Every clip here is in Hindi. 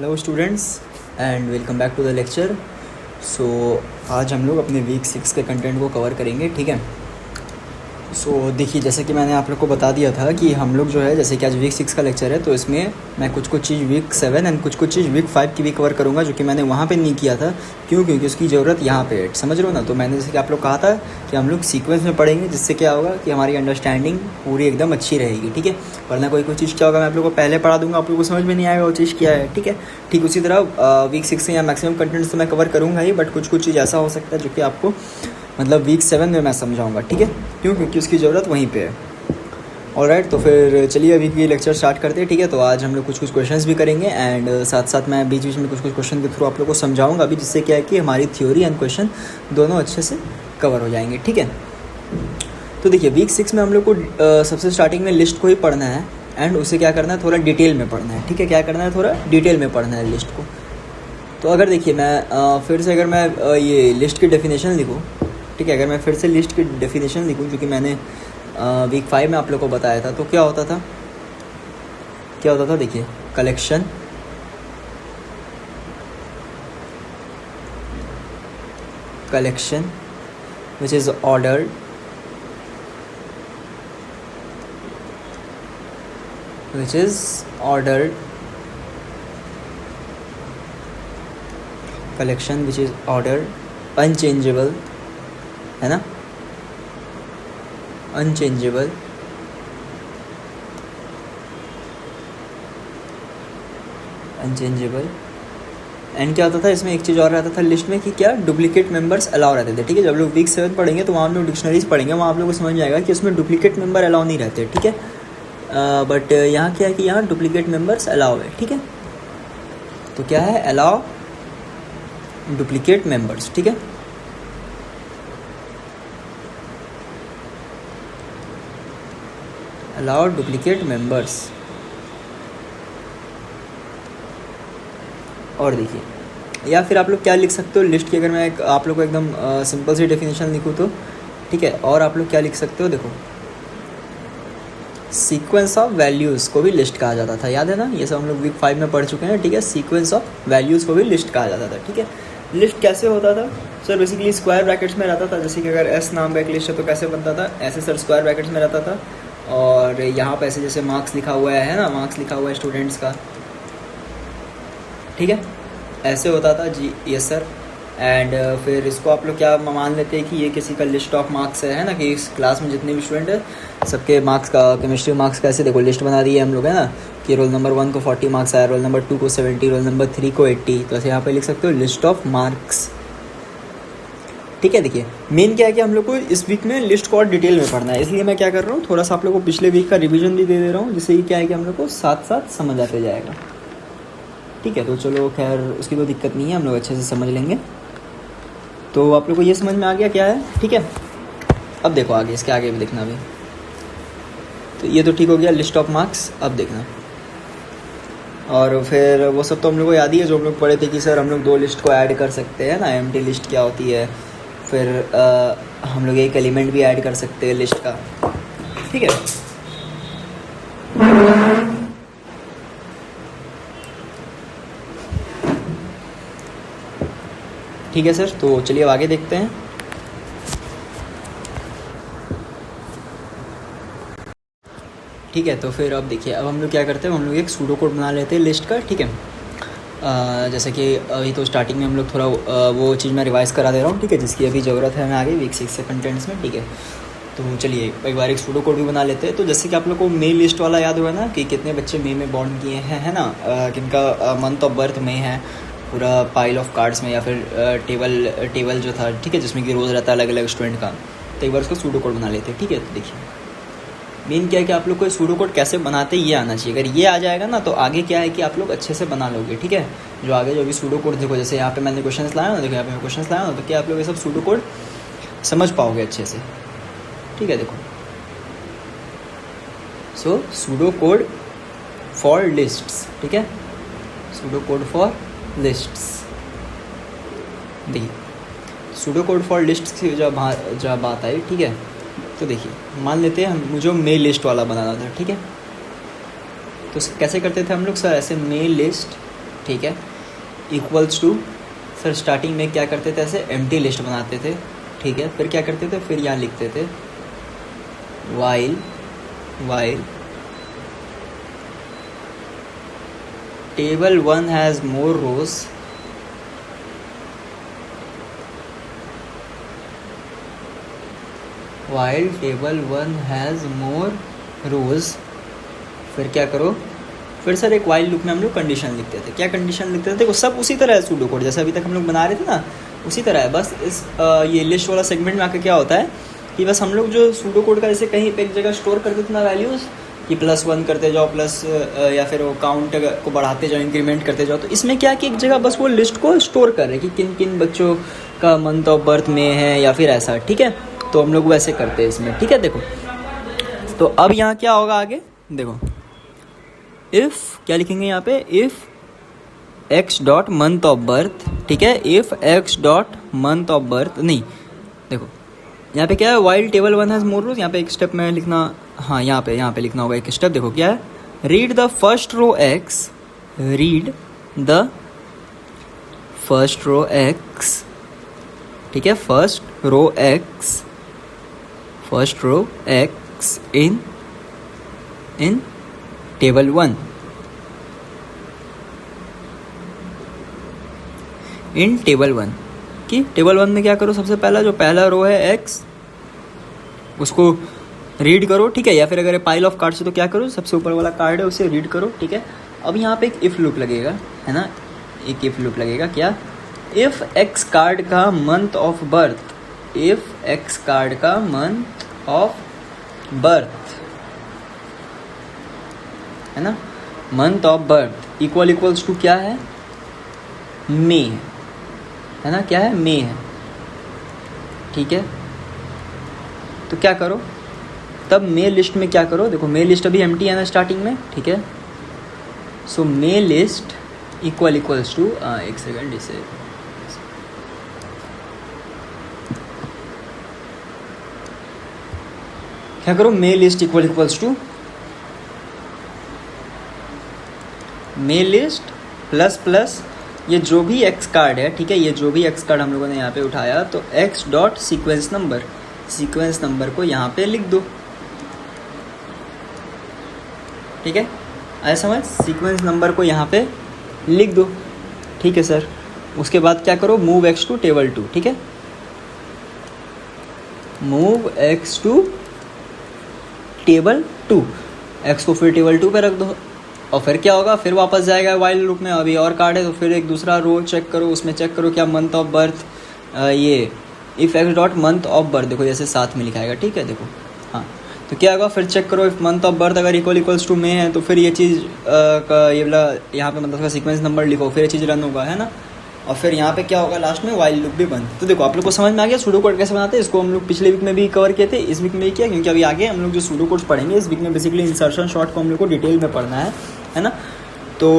Hello students and welcome back to the lecture. So आज हम लोग अपने वीक 6 के कंटेंट को कवर करेंगे, ठीक है। सो देखिए, जैसे कि मैंने आप लोग को बता दिया था कि हम लोग जो है, जैसे कि आज वीक 6 का लेक्चर है तो इसमें मैं कुछ चीज़ वीक 7 एंड कुछ चीज़ वीक 5 की भी कवर करूँगा, जो कि मैंने वहाँ पे नहीं किया था। क्यों? क्योंकि उसकी ज़रूरत यहाँ पे है, समझ रहे हो ना। तो मैंने जैसे कि आप लोग कहा था कि हम लोग सीक्वेंस में पढ़ेंगे, जिससे क्या होगा कि हमारी अंडरस्टैंडिंग पूरी एकदम अच्छी रहेगी, ठीक है। वरना कोई चीज़ क्या होगा, मैं आप लोग को पहले पढ़ा दूँगा, आप लोग को समझ में नहीं आएगा वो चीज़ क्या है, ठीक है। ठीक उसी तरह वीक 6 से या मैक्सिमम कंटेंट्स तो मैं कवर करूँगा ही, बट कुछ चीज़ ऐसा हो सकता है जो कि आपको मतलब वीक 7 में मैं समझाऊंगा, ठीक है। क्यों? क्योंकि उसकी ज़रूरत वहीं पे है। ऑलराइट, तो फिर चलिए अभी की लेक्चर स्टार्ट करते हैं, ठीक है। तो आज हम लोग कुछ क्वेश्चंस भी करेंगे एंड साथ साथ मैं बीच बीच में कुछ क्वेश्चन के थ्रू आप लोग को समझाऊंगा भी, जिससे क्या है कि हमारी थ्योरी एंड क्वेश्चन दोनों अच्छे से कवर हो जाएंगे, ठीक है। तो देखिए, वीक 6 में हम लोग को सबसे स्टार्टिंग में लिस्ट को ही पढ़ना है एंड उसे क्या करना है, थोड़ा डिटेल में पढ़ना है, ठीक है। क्या करना है, थोड़ा डिटेल में पढ़ना है लिस्ट को। तो अगर देखिए मैं फिर से अगर मैं ये लिस्ट की डेफिनेशन लिखूँ, ठीक है। अगर मैं फिर से लिस्ट की डेफिनेशन लिखूँ, जो कि मैंने वीक 5 में आप लोग को बताया था, तो क्या होता था देखिए, collection which is ordered collection which is ordered unchangeable, है ना, अनचेंजेबल एंड क्या होता था इसमें, एक चीज़ और रहता था लिस्ट में कि क्या डुप्लीकेट मेंबर्स अलाउ रहते थे, ठीक है। जब लोग वीक 7 पढ़ेंगे तो वहाँ हम लोग डिक्शनरीज पढ़ेंगे, वहाँ आप लोग को समझ में आएगा कि उसमें डुप्लीकेट मेंबर अलाउ नहीं रहते, ठीक है। बट यहाँ क्या है कि यहाँ डुप्लीकेट मेंबर्स अलाउ है, ठीक है। तो क्या है, अलाउ डुप्लीकेट मेंबर्स, ठीक है। Allow duplicate members. और देखिए, या फिर आप लोग क्या लिख सकते हो लिस्ट की, अगर मैं आप लोग को एकदम सिंपल सी डेफिनेशन लिखूँ तो, ठीक है। और आप लोग क्या लिख सकते हो, देखो, सीक्वेंस ऑफ वैल्यूज़ को भी लिस्ट कहा जाता था, याद है ना, ये सब हम लोग वीक 5 में पढ़ चुके हैं, ठीक है। सीक्वेंस ऑफ वैल्यूज़ को भी लिस्ट कहा जाता था, ठीक है। लिस्ट कैसे होता था सर? बेसिकली स्क्वायर ब्रैकेट्स में रहता था। जैसे कि अगर एस नाम का एक लिस्ट है तो कैसे बनता था, ऐसे सर स्क्वायर ब्रैकेट्स में रहता था। और यहाँ पे ऐसे जैसे मार्क्स लिखा हुआ है ना, मार्क्स लिखा हुआ है स्टूडेंट्स का, ठीक है, ऐसे होता था जी, यस सर। एंड फिर इसको आप लोग क्या मान लेते हैं कि ये किसी का लिस्ट ऑफ मार्क्स है ना, कि इस क्लास में जितने भी स्टूडेंट है सबके मार्क्स का, केमिस्ट्री मार्क्स का ऐसे देखो लिस्ट बना दी है हम लोग, है ना, कि रोल नंबर 1 को 40 मार्क्स आया, रोल नंबर 2 को 70, रोल नंबर 3 को 80। तो ऐसे यहाँ पे लिख सकते हो लिस्ट ऑफ मार्क्स, ठीक है। देखिए, मेन क्या है कि हम लोग को इस वीक में लिस्ट को और डिटेल में पढ़ना है, इसलिए मैं क्या कर रहा हूँ, थोड़ा सा आप लोग को पिछले वीक का रिविजन भी दे दे रहा हूँ, जिससे कि क्या है कि हम लोग को साथ साथ समझ आते जाएगा, ठीक है। तो चलो खैर, उसकी कोई दिक्कत नहीं है, हम लोग अच्छे से समझ लेंगे। तो आप लोग को ये समझ में आ गया क्या है, ठीक है। अब देखो आगे, इसके आगे भी देखना भी। तो ये तो ठीक हो गया, लिस्ट ऑफ मार्क्स। अब देखना, और फिर वो सब तो हम लोग को याद ही है, जो हम लोग पढ़े थे कि सर हम लोग 2 लिस्ट को ऐड कर सकते हैं ना, एम्प्टी लिस्ट क्या होती है, फिर हम लोग एक एलिमेंट भी ऐड कर सकते हैं लिस्ट का, ठीक है। ठीक है सर, तो चलिए अब आगे देखते हैं। ठीक है, तो फिर अब देखिए, अब हम लोग क्या करते हैं, हम लोग एक सूडो कोड बना लेते हैं लिस्ट का, ठीक है। जैसे कि अभी तो स्टार्टिंग में हम लोग थोड़ा वो चीज़ मैं रिवाइज़ करा दे रहा हूँ, ठीक है, जिसकी अभी ज़रूरत है हमें आगे वीक 6 से कंटेंट्स में, ठीक है। तो चलिए एक बार एक सूडो कोड भी बना लेते हैं। तो जैसे कि आप लोग को मे लिस्ट वाला याद होगा ना, कि कितने बच्चे मे में बॉर्न किए हैं, है ना, किनका मंथ ऑफ बर्थ में है, पूरा पाइल ऑफ कार्ड्स में, या फिर टेबल जो था, ठीक है, जिसमें कि रोज़ रहता है अलग अलग स्टूडेंट का। तो एक बार उसको सूडो कोड बना लेते हैं, ठीक है। तो देखिए, मेन क्या है कि आप लोग को सूडो कोड कैसे बनाते ये आना चाहिए। अगर ये आ जाएगा ना, तो आगे क्या है कि आप लोग अच्छे से बना लोगे, ठीक है। जो आगे जो भी सूडो कोड, देखो जैसे यहाँ पे मैंने क्वेश्चंस लाया ना, देखो यहाँ पे मैं क्वेश्चंस लाया ना, तो क्या आप लोग ये सब सूडो कोड समझ पाओगे अच्छे से, ठीक है। देखो, सो सूडो कोड फॉर लिस्ट्स, ठीक है, सूडो कोड फॉर लिस्ट्स। देखिए, सूडो कोड फॉर लिस्ट्स की जब बात आई, ठीक है, तो देखिए मान लेते हैं मुझे मेल लिस्ट वाला बनाना था, ठीक है। तो कैसे करते थे हम लोग सर, ऐसे मेल लिस्ट, ठीक है, इक्वल्स टू, सर स्टार्टिंग में क्या करते थे, ऐसे एम्प्टी लिस्ट बनाते थे, ठीक है, फिर क्या करते थे, फिर यहाँ लिखते थे while table 1 has more rows, while table 1 has more rows, फिर क्या करो, फिर सर एक वाइल लूप में हम लोग कंडीशन लिखते थे। क्या कंडीशन लिखते थे, देखो सब उसी तरह है सूडो कोड, जैसे अभी तक हम लोग बना रहे थे ना, उसी तरह है। बस इस ये लिस्ट वाला सेगमेंट में आकर क्या होता है कि बस हम लोग जो सूडो कोड का जैसे कहीं पे एक जगह स्टोर करते थे ना वैल्यूज़, कि +1 करते जाओ, प्लस या फिर वो काउंट को बढ़ाते जाओ, इंक्रीमेंट करते जाओ, तो इसमें क्या कि एक जगह बस वो लिस्ट को स्टोर कर रहे हैं कि किन किन बच्चों का मंथ ऑफ बर्थ में है या फिर ऐसा, ठीक है। तो हम लोग वैसे करते हैं इसमें, ठीक है। देखो तो अब यहाँ क्या होगा आगे, देखो इफ़ क्या लिखेंगे यहाँ पे, if x dot month of birth, ठीक है, if x dot month of birth, नहीं देखो यहाँ पे क्या है, वाइल टेबल 1 हैज़ मोर रोज, यहाँ पे एक स्टेप में लिखना, हाँ यहाँ पे लिखना होगा एक स्टेप। देखो क्या है, read the first row X, read the first row X, ठीक है, first row x in table 1, in table 1 कि टेबल 1 में क्या करो, सबसे पहला जो पहला रो है x उसको रीड करो, ठीक है, या फिर अगर पाइल ऑफ कार्ड से तो क्या करो, सबसे ऊपर वाला कार्ड है उसे रीड करो, ठीक है। अब यहाँ पे एक इफ़ लूप लगेगा, है ना, एक इफ़ लूप लगेगा, क्या, इफ़ एक्स कार्ड का month of birth, if X card का मंथ ऑफ बर्थ, है ना, month of birth equals to क्या है, मे, है ना, क्या है, मे है, ठीक है। तो क्या करो, तब मे लिस्ट में क्या करो, देखो मे लिस्ट अभी एम्प्टी है ना स्टार्टिंग में, ठीक है। So my list equals to, एक सेकंड, इसे क्या करो, my list equals to my list plus ये जो भी एक्स कार्ड है, ठीक है, ये जो भी एक्स कार्ड हम लोगों ने यहाँ पे उठाया, तो एक्स डॉट सीक्वेंस नंबर को यहाँ पे लिख दो, ठीक है, ऐसा समझ, सीक्वेंस नंबर को यहाँ पे लिख दो, ठीक है सर। उसके बाद क्या करो, मूव एक्स टू टेबल 2, ठीक है, move X to table 2, X को फिर टेबल 2 पे रख दो, और फिर क्या होगा, फिर वापस जाएगा वाइल लूप में, अभी और कार्ड है तो फिर एक दूसरा रो चेक करो, उसमें चेक करो क्या मंथ ऑफ बर्थ, ये if x dot month of birth, देखो जैसे साथ में लिखाएगा, ठीक है, देखो हाँ, तो क्या होगा, फिर चेक करो इफ़ मंथ ऑफ बर्थ अगर इक्वल्स टू में है, तो फिर ये चीज़ का ये वाला यहाँ पे मतलब का सीक्वेंस नंबर लिखो, फिर ये चीज़ रन होगा, है ना, और फिर यहाँ पे क्या होगा, लास्ट में वाइल लूप भी बंद। तो देखो आप लोग को समझ में आ गया सूडो कोड कैसे बनाते हैं, इसको हम लोग पिछले वीक में भी कवर किए थे, इस वीक में भी किया, क्योंकि अभी आगे हम लोग जो सूडो कोड्स पढ़ेंगे इस वीक में बेसिकली इंसर्शन शॉर्ट को हम लोग को डिटेल में पढ़ना है ना। तो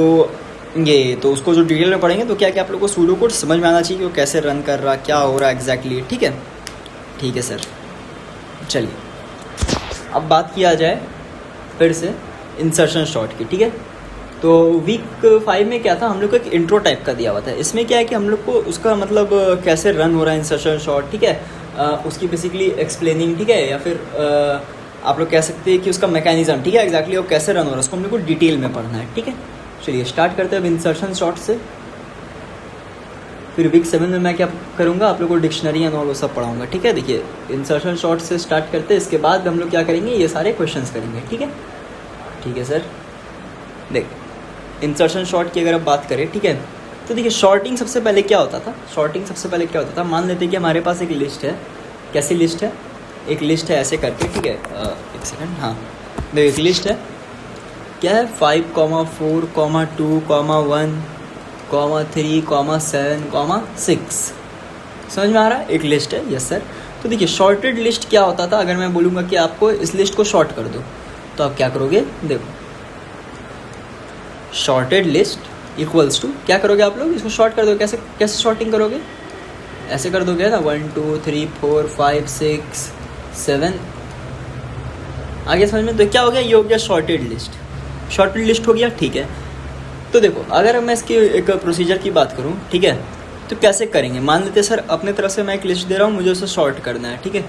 ये तो उसको जो डिटेल में पढ़ेंगे तो क्या क्या आप लोग को सूडो कोड समझ में आना चाहिए कि वो कैसे रन कर रहा, क्या हो रहा है एग्जैक्टली, ठीक है, ठीक है सर। चलिए अब बात किया जाए फिर से इंसर्शन शॉर्ट की, ठीक है। तो वीक 5 में क्या था, हम लोग को एक इंट्रो टाइप का दिया हुआ था, इसमें क्या है कि हम लोग को उसका मतलब कैसे रन हो रहा है इंसर्शन शॉर्ट, ठीक है, उसकी बेसिकली एक्सप्लेनिंग, ठीक है, या फिर आप लोग कह सकते हैं कि उसका मैकेनिज्म, ठीक है, एग्जैक्टली वो कैसे रन हो रहा है उसको हम लोग को डिटेल में पढ़ना है, ठीक है। चलिए स्टार्ट करते हैं अब इंसर्शन शॉर्ट से। फिर वीक 7 में मैं क्या करूँगा, आप लोग को डिक्शनरी एंड ऑल वो सब पढ़ाऊँगा, ठीक है। देखिए इंसर्शन शॉर्ट से स्टार्ट करते हैं, इसके बाद हम लोग क्या करेंगे, ये सारे क्वेश्चंस करेंगे, ठीक है, ठीक है सर। देख इंसर्शन शॉर्ट की अगर आप बात करें, ठीक है, तो देखिए शॉर्टिंग सबसे पहले क्या होता था, मान लेते हैं कि हमारे पास एक लिस्ट है, कैसी लिस्ट है, एक लिस्ट है ऐसे करके, ठीक है, एक सेकंड, हाँ देखिए एक लिस्ट है, क्या है 5, 4, 2, 1, 3, 7, 6, समझ में आ रहा है, एक लिस्ट है, यस सर। तो देखिए शॉर्टेड लिस्ट क्या होता था, अगर मैं बोलूँगा कि आपको इस लिस्ट को शॉर्ट कर दो तो आप क्या करोगे, देखो शॉर्टेड लिस्ट इक्वल्स टू क्या करोगे आप लोग, इसको शॉर्ट कर दो, कैसे शॉर्टिंग करोगे, ऐसे कर दोगे ना, 1, 2, 3, 4, 5, 6, 7, आगे समझ में। तो क्या हो गया, ये हो गया शॉर्टेड लिस्ट हो गया, ठीक है। तो देखो अगर मैं इसकी एक प्रोसीजर की बात करूँ, ठीक है, तो कैसे करेंगे। मान लेते सर अपने तरफ से मैं एक लिस्ट दे रहा हूँ, मुझे उसे सॉर्ट करना है, ठीक है।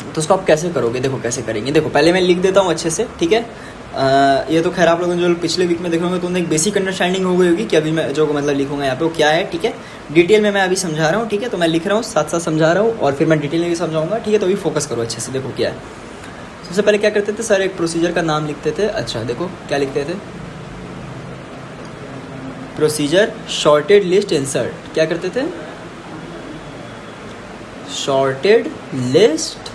तो उसको आप कैसे करोगे, देखो कैसे करेंगे। देखो पहले मैं लिख देता हूँ अच्छे से, ठीक है। ये तो खैर आप लोगों ने जो पिछले वीक में देख रहे होंगे तो उन्हें एक बेसिक अंडरस्टैंडिंग हो गई होगी कि अभी मैं जो मतलब लिखूंगा यहाँ पे वो क्या है, ठीक है। डिटेल में मैं अभी समझा रहा हूँ, ठीक है। तो मैं लिख रहा हूँ, साथ साथ समझा रहा हूँ और फिर मैं डिटेल में भी समझाऊंगा, ठीक है। तो अभी फोकस करो अच्छे से, देखो क्या है। सबसे पहले क्या करते थे सर, एक प्रोसीजर का नाम लिखते थे। अच्छा देखो क्या लिखते थे, प्रोसीजर शॉर्टेड लिस्ट इंसर्ट। क्या करते थे, शॉर्टेड लिस्ट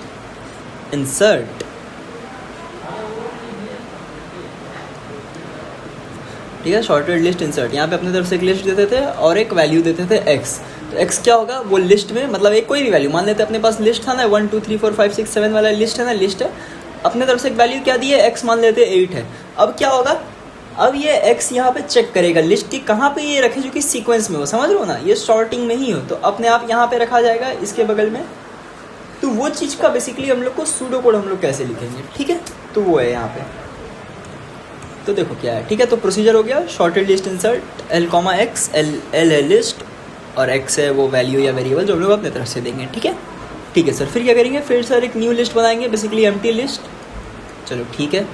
इंसर्ट, ठीक है। शॉर्टेड लिस्ट इंसर्ट, यहाँ पे अपनी तरफ से एक लिस्ट देते थे और एक वैल्यू देते थे एक्स। तो एक्स क्या होगा, वो लिस्ट में मतलब एक कोई भी वैल्यू, मान लेते हैं अपने पास लिस्ट था ना 1 2 3 4 5 6 7 वाला लिस्ट है ना, लिस्ट है। अपने तरफ से एक वैल्यू क्या दी है, एक्स मान लेते हैं 8 है। अब क्या होगा, अब ये एक्स यहाँ पे चेक करेगा लिस्ट की कहाँ पे ये रखे, जो कि सीक्वेंस में हो, समझ लो ना, ये सॉर्टिंग में ही हो तो अपने आप यहाँ पे रखा जाएगा इसके बगल में। तो वो चीज़ का बेसिकली हम लोग को सूडो कोड हम लोग कैसे लिखेंगे, ठीक है। तो वो है यहाँ पे, तो देखो क्या है, ठीक है। तो प्रोसीजर हो गया shorted list insert L comma x, L है लिस्ट और एक्स है वो वैल्यू या वेरिएबल जो हम लोग अपने तरफ से देंगे, ठीक है। ठीक है सर, फिर क्या करेंगे, फिर सर एक न्यू लिस्ट बनाएंगे, बेसिकली एम्प्टी लिस्ट। चलो ठीक है,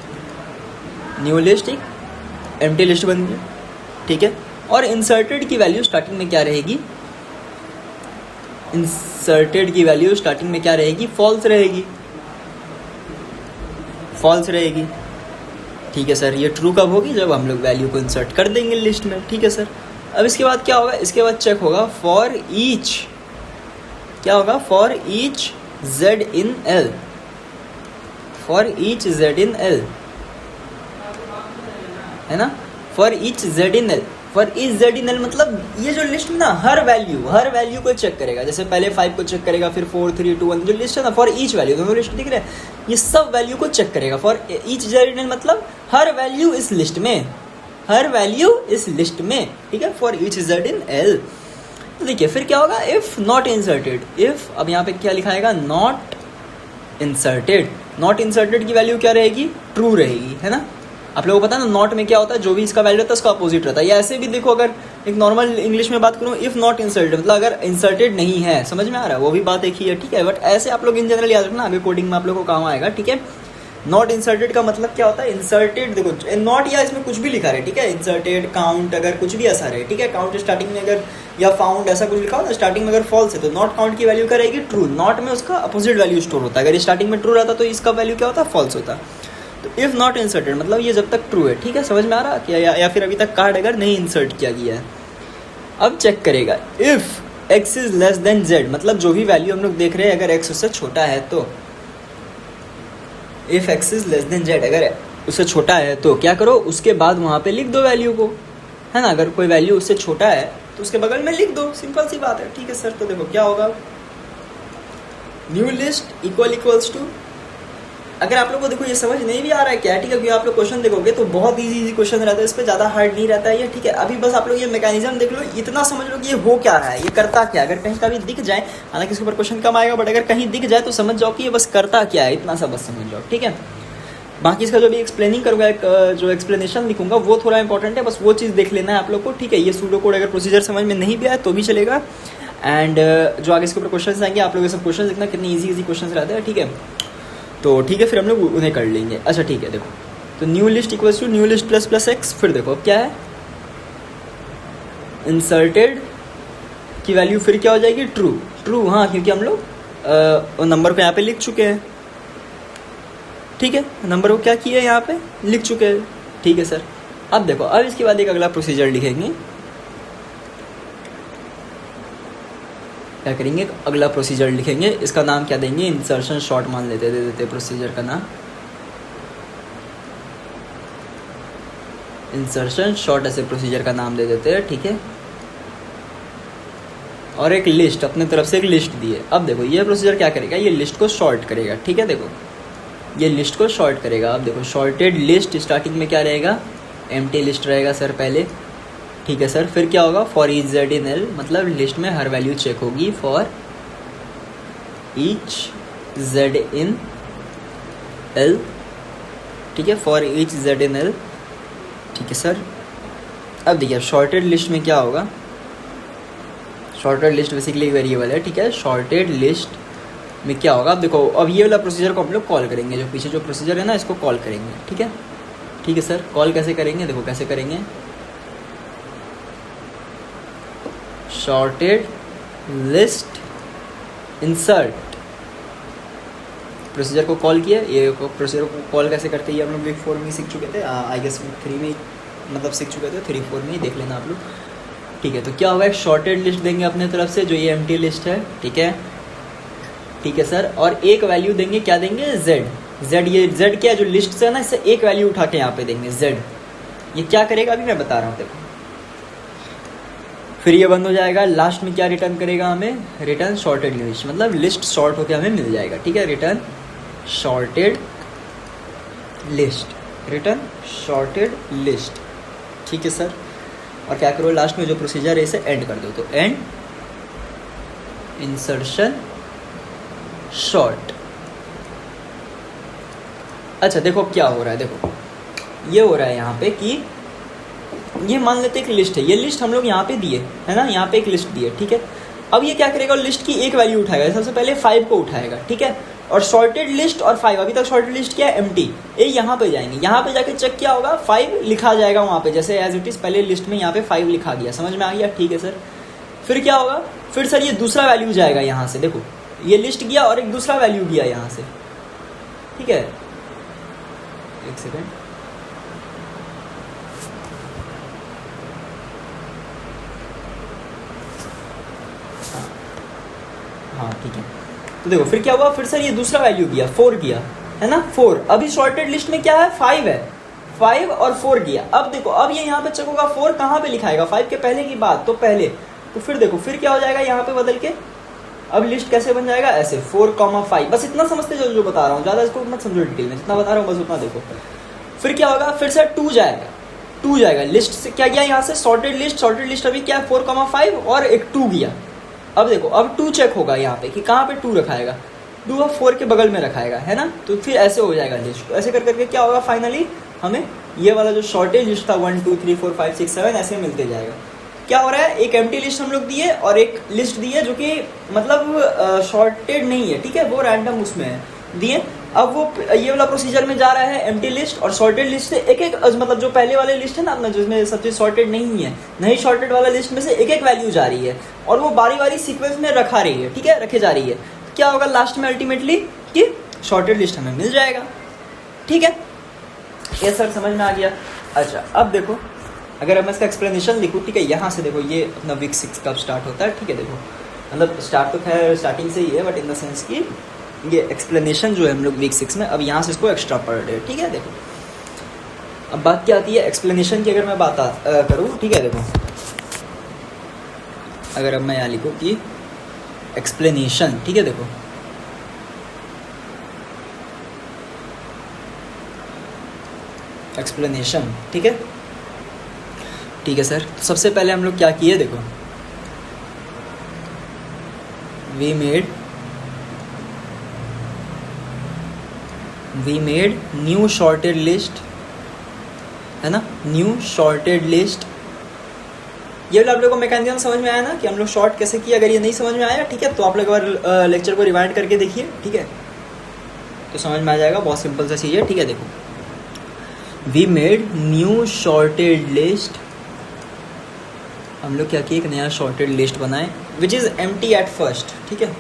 न्यू लिस्ट एक एम्प्टी लिस्ट बन गई, ठीक है। और इंसर्टेड की वैल्यू स्टार्टिंग में क्या रहेगी, इंसर्टेड की वैल्यू स्टार्टिंग में क्या रहेगी, फॉल्स रहेगी, फॉल्स रहेगी, ठीक है सर। ये ट्रू कब होगी, जब हम लोग वैल्यू को इंसर्ट कर देंगे लिस्ट में, ठीक है सर। अब इसके बाद क्या होगा, इसके बाद चेक होगा फॉर ईच, क्या होगा, for each Z in L, for each Z in L, है ना, for each Z in L. For each Z in L मतलब ये जो लिस्ट ना हर वैल्यू को चेक करेगा। जैसे पहले 5 को चेक करेगा, फिर 4 3 2 1 जो लिस्ट है ना, फॉर ईच वैल्यू, दोनों लिस्ट दिख रहे हैं, ये सब वैल्यू को चेक करेगा। For each Z in L मतलब हर वैल्यू इस लिस्ट में, हर वैल्यू इस लिस्ट में, ठीक है, for each Z in L. तो देखिए फिर क्या होगा, इफ नॉट इंसर्टेड, इफ अब यहाँ पे क्या लिखाएगा, नॉट इंसर्टेड। नॉट इंसर्टेड की वैल्यू क्या रहेगी, ट्रू रहेगी, है ना। आप लोगों को पता है ना नॉट में क्या होता है, जो भी इसका वैल्यू रहता है उसका अपोजिट रहता है। या ऐसे भी देखो, अगर एक नॉर्मल इंग्लिश में बात करूँ, इफ नॉट इंसर्टेड मतलब अगर इंसर्टेड नहीं है, समझ में आ रहा है, वो भी बात एक ही है, ठीक है। बट ऐसे आप लोग इन जनरल याद रखना, आगे कोडिंग में आप लोग को काम आएगा, ठीक है। नॉट इंसर्टेड का मतलब क्या होता है, इंसर्टेड देखो नॉट या इसमें कुछ भी लिखा रहे, ठीक है, इंसर्टेड काउंट अगर कुछ भी ऐसा रहे, ठीक है, काउंट स्टार्टिंग में अगर या फाउंड ऐसा कुछ लिखा हो ना स्टार्टिंग में, अगर फॉल्स है तो नॉट काउंट की वैल्यू क्या रहेगी, ट्रू। नॉट में उसका अपोजिट वैल्यू स्टोर होता है, अगर स्टार्टिंग में ट्रू रहता तो इसका वैल्यू क्या होता है, फॉल्स होता है। तो इफ नॉट इंसर्टेड मतलब ये जब तक ट्रू है, ठीक है, समझ में आ रहा क्या, या फिर अभी तक कार्ड अगर नहीं इंसर्ट किया गया है। अब चेक करेगा if x is less than Z, मतलब जो भी वैल्यू हम लोग देख रहे हैं अगर एक्स उससे छोटा है तो, if x is less than Z अगर उससे छोटा है तो क्या करो, उसके बाद वहाँ पे लिख दो वैल्यू को, है ना। अगर कोई वैल्यू उससे छोटा है तो उसके बगल में लिख दो, सिंपल सी बात है, ठीक है सर। तो देखो क्या होगा, न्यू लिस्ट इक्वल्स टू, अगर आप लोग को देखो ये समझ नहीं भी आ रहा है क्या, ठीक है, क्योंकि आप लोग क्वेश्चन देखोगे तो बहुत इजी क्वेश्चन रहता है, इस पर ज़्यादा हार्ड नहीं रहता है ये, ठीक है। अभी बस आप लोग ये मैकेनिज्म देख लो, इतना समझ लो कि ये हो क्या रहा है, ये करता क्या। अगर कहीं का भी दिख जाए, हालांकि इसके ऊपर क्वेश्चन कम आएगा, बट अगर कहीं दिख जाए तो समझ जाओ कि ये बस करता क्या है, इतना सा बस समझ जाओ, ठीक है। बाकी इसका जो भी एक्सप्लेनिंग करूँगा, जो एक्सप्लेनेशन लिखूंगा वो थोड़ा इंपॉर्टेंट है, बस वो चीज़ देख लेना है आप लोग को, ठीक है। ये सूडो कोड अगर प्रोसीजर समझ में नहीं भी आए तो भी चलेगा। एंड जो आगे इसके ऊपर क्वेश्चन आएंगे आप लोग ये सब क्वेश्चन लिखना, कितने ईजी क्वेश्चन रहते हैं, ठीक है। तो ठीक है, फिर हम लोग उन्हें कर लेंगे। अच्छा ठीक है, देखो तो new list equals to new list plus plus X, फिर देखो अब क्या है, इंसर्टेड की वैल्यू फिर क्या हो जाएगी, ट्रू। ट्रू हाँ, क्योंकि हम लोग नंबर को यहाँ पे लिख चुके हैं, ठीक है, नंबर को क्या किया है यहाँ पे लिख चुके हैं, ठीक है सर। अब देखो, अब इसके बाद एक अगला प्रोसीजर लिखेंगे, क्या करेंगे, अगला प्रोसीजर लिखेंगे, इसका नाम क्या देंगे, इंसर्शन शॉर्ट मान लेते, दे देते प्रोसीजर का नाम इंसर्शन शॉर्ट, ऐसे प्रोसीजर का नाम दे देते हैं, ठीक है। और एक लिस्ट अपने तरफ से एक लिस्ट दी है। अब देखो ये प्रोसीजर क्या करेगा, ये लिस्ट को शॉर्ट करेगा, ठीक है। देखो ये लिस्ट को शॉर्ट करेगा। अब देखो शॉर्टेड लिस्ट स्टार्टिंग में क्या रहेगा, एम्प्टी लिस्ट रहेगा सर पहले, ठीक है सर। फिर क्या होगा, for each Z in L मतलब लिस्ट में हर वैल्यू चेक होगी, for each Z in L, ठीक है, for each Z in L, ठीक है सर। अब देखिए शॉर्टेड लिस्ट में क्या होगा, शॉर्टेड लिस्ट बेसिकली एक वेरिएबल है, ठीक है। शॉर्टेड लिस्ट में क्या होगा, अब देखो अब ये वाला प्रोसीजर को हम लोग कॉल करेंगे, जो पीछे जो प्रोसीजर है ना इसको कॉल करेंगे, ठीक है। ठीक है सर, कॉल कैसे करेंगे, देखो कैसे करेंगे। शॉर्टेड लिस्ट इंसर्ट प्रोसीजर को कॉल किया। ये प्रोसीजर को कॉल कैसे करते हैं हम लोग वीक 4 में सीख चुके थे, आई गेस वीक 3 में मतलब सीख चुके थे, 3-4 में ही देख लेना आप लोग, ठीक है। तो क्या होगा, एक शॉर्टेड लिस्ट देंगे अपने तरफ से जो ये एम्प्टी लिस्ट है, ठीक है। ठीक है सर, और एक वैल्यू देंगे, क्या देंगे, z। ये z क्या है, जो लिस्ट से है ना, इससे एक वैल्यू उठा के यहाँ पे देंगे z। ये क्या करेगा अभी मैं बता रहा हूँ, देखो। फिर ये बंद हो जाएगा, लास्ट में क्या रिटर्न करेगा हमें, रिटर्न शॉर्टेड लिस्ट, मतलब लिस्ट शॉर्ट होकर हमें मिल जाएगा, ठीक है। Return shorted list, return shorted list, ठीक है सर। और क्या करो, लास्ट में जो प्रोसीजर है इसे एंड कर दो, तो एंड इंसर्शन शॉर्ट। अच्छा देखो क्या हो रहा है, देखो ये हो रहा है यहाँ पे कि ये मान लेते एक लिस्ट है, ये लिस्ट हम लोग यहाँ पे दिए है ना, यहाँ पे एक लिस्ट दी है, ठीक है। अब ये क्या करेगा, लिस्ट की एक वैल्यू उठाएगा, सबसे पहले 5 को उठाएगा, ठीक है। और शॉर्टेड लिस्ट और 5, अभी तक शॉर्टेड लिस्ट क्या है, एम्प्टी, ये यहाँ पे जाएंगे, यहाँ पे जाके चेक क्या होगा, 5 लिखा जाएगा वहाँ पे, जैसे एज इट इज पहले लिस्ट में यहाँ पे 5 लिखा गया, समझ में आ गया, ठीक है सर। फिर क्या होगा, फिर सर ये दूसरा वैल्यू जाएगा यहाँ से, देखो ये लिस्ट गया और एक दूसरा वैल्यू गया यहाँ से, ठीक है। एक सेकेंड, हाँ ठीक है। तो देखो फिर क्या हुआ, फिर सर ये दूसरा वैल्यू गया, 4 गया, है ना, 4। अभी शॉर्टेड लिस्ट में क्या है, 5 है, 5 और 4 गया। अब देखो अब ये यहाँ पे चेक होगा, 4 कहाँ पे लिखाएगा, 5 के पहले की बात, तो पहले, तो फिर देखो फिर क्या हो जाएगा यहाँ पे बदल के, अब लिस्ट कैसे बन जाएगा, ऐसे 4,5। बस इतना समझते जो बता रहा हूँ, ज़्यादा इसको मत समझो डिटेल में, जितना बता रहा हूँ बस उतना देखो। फिर क्या होगा, फिर सर 2 जाएगा, 2 जाएगा, लिस्ट से क्या गया यहाँ से, शॉर्टेड लिस्ट अभी क्या है 4,5 और एक 2 गया। अब देखो अब 2 चेक होगा यहाँ पे कि कहाँ पे 2 रखाएगा, 2 और 4 के बगल में रखाएगा, है ना। तो फिर ऐसे हो जाएगा लिस्ट, ऐसे कर करके क्या होगा, फाइनली हमें ये वाला जो शॉर्टेज लिस्ट था 1 2 3 4 5 6 7 ऐसे मिलते जाएगा। क्या हो रहा है, एक एम्प्टी लिस्ट हम लोग दिए और एक लिस्ट दी है जो कि मतलब शॉर्टेड नहीं है, ठीक है, वो रैंडम उसमें है दिए। अब वो ये वाला प्रोसीजर में जा रहा है एम्प्टी लिस्ट और शॉर्टेड लिस्ट से एक एक, मतलब जो पहले वाले लिस्ट है ना अपना, जिसमें सब चीज शॉर्टेड नहीं है, नहीं शॉर्टेड वाला लिस्ट में से एक एक वैल्यू जा रही है और वो बारी बारी सीक्वेंस में रखा रही है, ठीक है, रखे जा रही है। क्या होगा लास्ट में अल्टीमेटली कि शॉर्टेड लिस्ट हमें मिल जाएगा, ठीक है। ये सर समझ में आ गया। अच्छा अब देखो अगर मैं इसका एक्सप्लेनेशन लिखूँ, ठीक है, यहाँ से देखो ये अपना वीक 6 कब स्टार्ट होता है, ठीक है। देखो मतलब स्टार्ट तो खैर स्टार्टिंग से ही है, बट इन द सेंस कि ये एक्सप्लेनेशन जो है हम लोग वीक 6 में अब यहाँ से इसको एक्स्ट्रा पढ़ रहे हैं, ठीक है। देखो अब बात क्या आती है एक्सप्लेनेशन की, अगर मैं बात करूँ, ठीक है। देखो अगर अब मैं यहाँ लिखूँ कि एक्सप्लेनेशन, ठीक है, देखो एक्सप्लेनेशन, ठीक है, ठीक है सर। तो सबसे पहले हम लोग क्या किए, देखो we made new sorted list, है ना, न्यू शॉर्टेड लिस्ट। ये आप लोगों को मैकेनिज्म समझ में आया ना कि हम लोग शॉर्ट कैसे किया। अगर ये नहीं समझ में आया, ठीक है, तो आप लोग एक बार लेक्चर को रिवाइंड करके देखिए, ठीक है, तो समझ में आ जाएगा। बहुत सिंपल सा चीज़ है, ठीक है। देखो we made new sorted list, हम लोग क्या किए, एक नया शॉर्टेड लिस्ट बनाए which is empty at first, ठीक है,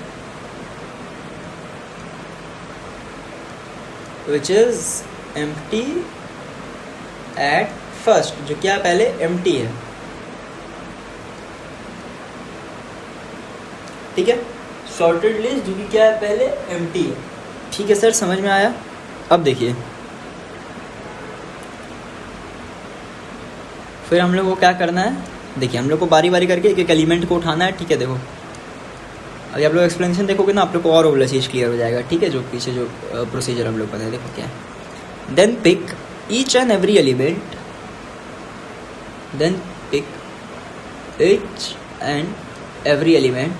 which is empty at first, जो क्या पहले एम्प्टी है, ठीक है। शॉर्टेड लिस्ट जो कि क्या है पहले एम्प्टी है, ठीक है सर, समझ में आया। अब देखिए फिर हम लोग को क्या करना है, देखिए हम लोग को बारी बारी करके एक एक एलिमेंट को उठाना है, ठीक है। देखो अभी आप लोग एक्सप्लेनेशन देखोगे ना, आप लोग को और वो चीज़ क्लियर हो जाएगा, ठीक है, जो पीछे जो प्रोसीजर हम लोग बताए। देखो क्या है, then pick each and every element, then pick each and every element,